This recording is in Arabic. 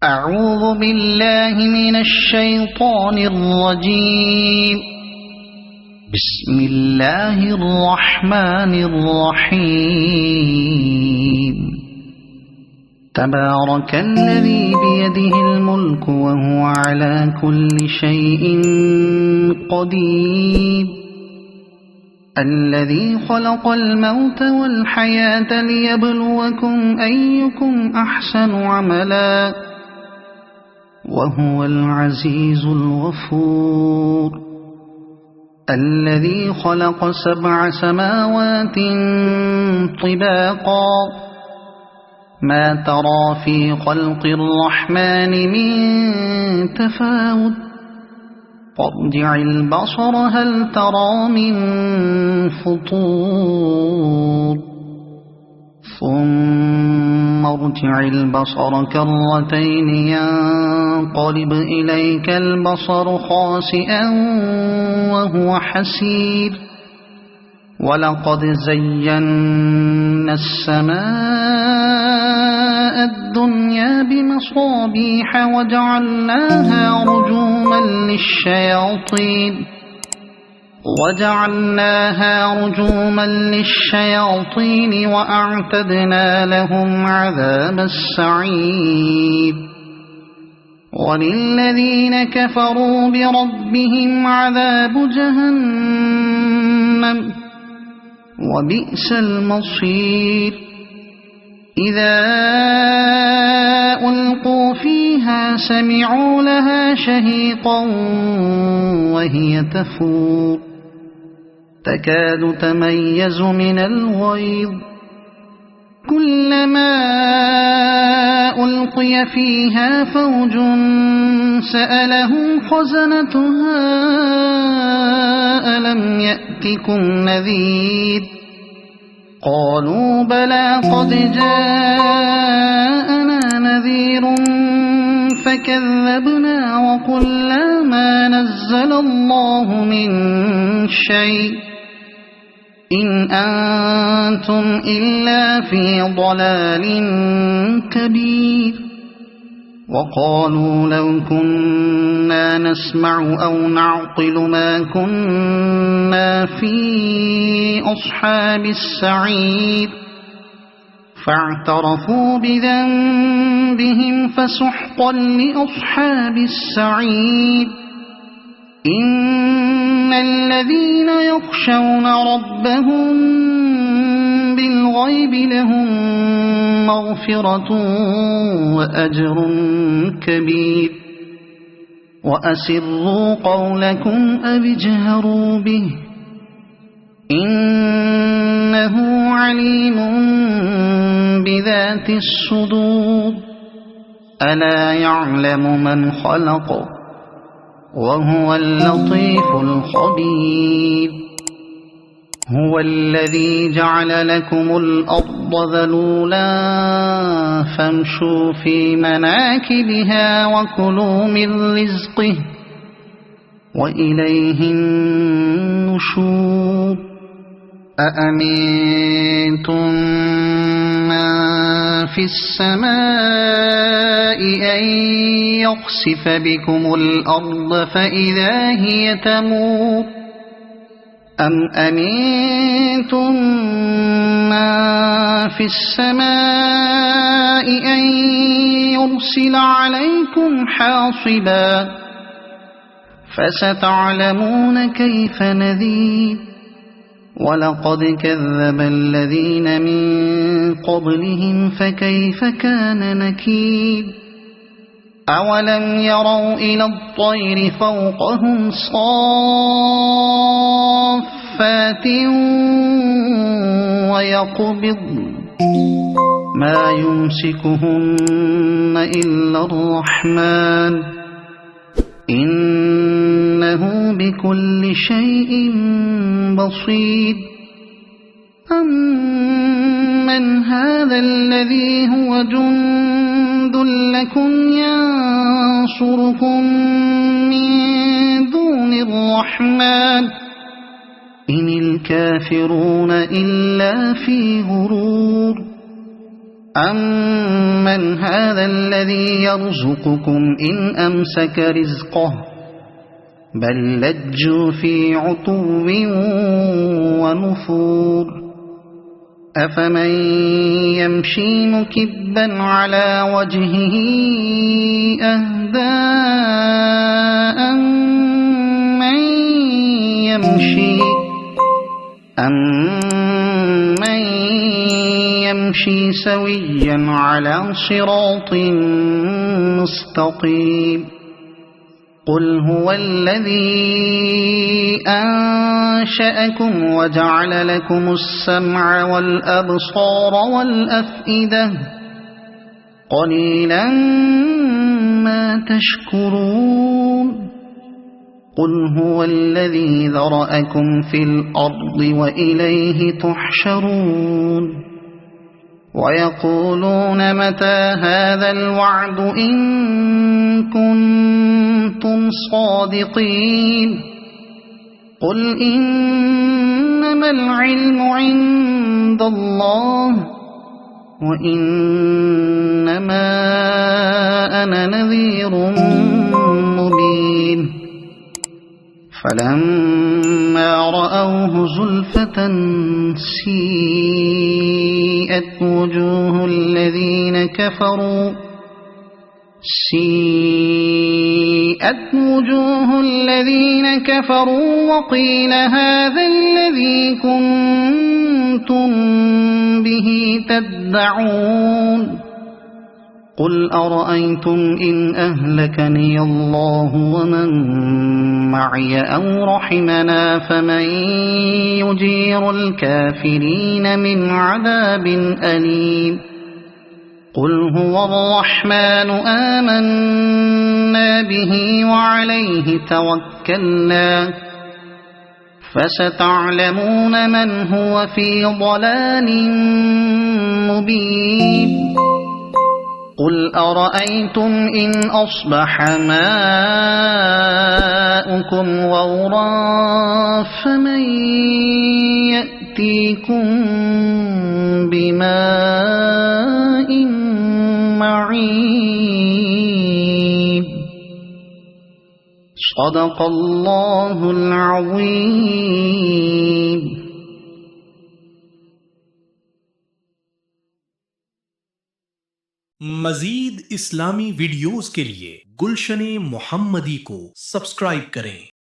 أعوذ بالله من الشيطان الرجيم. بسم الله الرحمن الرحيم. تبارك الذي بيده الملك وهو على كل شيء قدير. الذي خلق الموت والحياة ليبلوكم أيكم أحسن عملا وهو العزيز الغفور. الذي خلق 7 سماوات طباقا ما ترى في خلق الرحمن من تفاوت فارجع البصر هل ترى من فطور ثم ارجع البصر كرتين ينقلب إليك البصر خاسئا وهو حسير. ولقد زينا السماء الدنيا بمصابيح وجعلناها رجوما للشياطين وأعتدنا لهم عذاب السعير. وللذين كفروا بربهم عذاب جهنم وبئس المصير. إذا ألقوا فيها سمعوا لها شهيقا وهي تفور تكاد تميز من الغيظ. كلما ألقي فيها فوج سألهم خزنتها ألم يأتكم نذير قالوا بلى قد جاءنا نذير فكذبنا وقلنا ما نزل الله من شيء إن أنتم إلا في ضلال كبير. وقالوا لو كنا نسمع أو نعقل ما كنا في أصحاب السعير فاعترفوا بذنبهم فسحقا لأصحاب السعير. إن الذين يخشون ربهم بالغيب لهم مغفرة وأجر كبير. وأسروا قولكم أو اجهروا به إنه عليم بذات الصدور. ألا يعلم من خلق وهو اللطيف الخبير. هو الذي جعل لكم الأرض ذلولا فامشوا في مناكبها وكلوا من رزقه وإليه النشور. أأمنتم من في السماء أن يخسف بكم الأرض فإذا هي تمور أم أمنتم من في السماء أن يرسل عليكم حاصبا فستعلمون كيف نذير. ولقد كذب الذين من قبلهم فكيف كان نكير. أولم يروا إلى الطير فوقهم صافات ويقبضن ما يمسكهن إلا الرحمن إنه بكل شيء بصير. أمن هذا الذي هو جند لكم ينصركم من دون الرحمن إن الكافرون إلا في غرور. أَمَّنْ هَذَا الَّذِي يَرْزُقُكُمْ إِنْ أَمْسَكَ رِزْقَهُ بَل لَّجُّوا فِي عُتُوٍّ وَنُفُورٍ أَفَمَن يَمْشِي مُكِبًّا عَلَى وَجْهِهِ أَهْدَىٰ أَمَّن يَمْشِي سَوِيًّا عَلَىٰ صِرَاطٍ مُّسْتَقِيمٍ قُلْ هُوَ الَّذِي أَنشَأَكُمْ وَجَعَلَ لَكُمُ السَّمْعَ وَالْأَبْصَارَ وَالْأَفْئِدَةَ قَلِيلًا مَّا تَشْكُرُونَ قُلْ هُوَ الَّذِي ذَرَأَكُمْ فِي الْأَرْضِ وَإِلَيْهِ تُحْشَرُونَ وَيَقُولُونَ مَتَىٰ هَٰذَا الْوَعْدُ إِن كُنتُمْ صَادِقِينَ قُلْ إِنَّمَا الْعِلْمُ عِندَ اللَّهِ وَإِنَّمَا أَنَا نَذِيرٌ مُّبِينٌ فَلَمَّا رَأَوْهُ زُلْفَةً سِيئَتْ وُجُوهُ الَّذِينَ كَفَرُوا وَقِيلَ هَٰذَا الَّذِي كُنتُم بِهِ تَدَّعُونَ قُلْ أَرَأَيْتُمْ إِنْ أَهْلَكَنِيَ اللَّهُ وَمَن مَّعِيَ أَوْ رَحِمَنَا فَمَن يُجِيرُ الْكَافِرِينَ مِنْ عَذَابٍ أَلِيمٍ قُلْ هُوَ الرَّحْمَٰنُ آمَنَّا بِهِ وَعَلَيْهِ تَوَكَّلْنَا فَسَتَعْلَمُونَ مَنْ هُوَ فِي ضَلَالٍ مُّبِينٍ قُلْ أَرَأَيْتُمْ إِنْ أَصْبَحَ مَاؤُكُمْ غَوْرًا فَمَن يَأْتِيكُم بِمَاءٍ مَّعِينٍ صدق الله العظيم. मजीद इस्लामी वीडियोस के लिए गुलशन मोहम्मदी को सब्सक्राइब करें।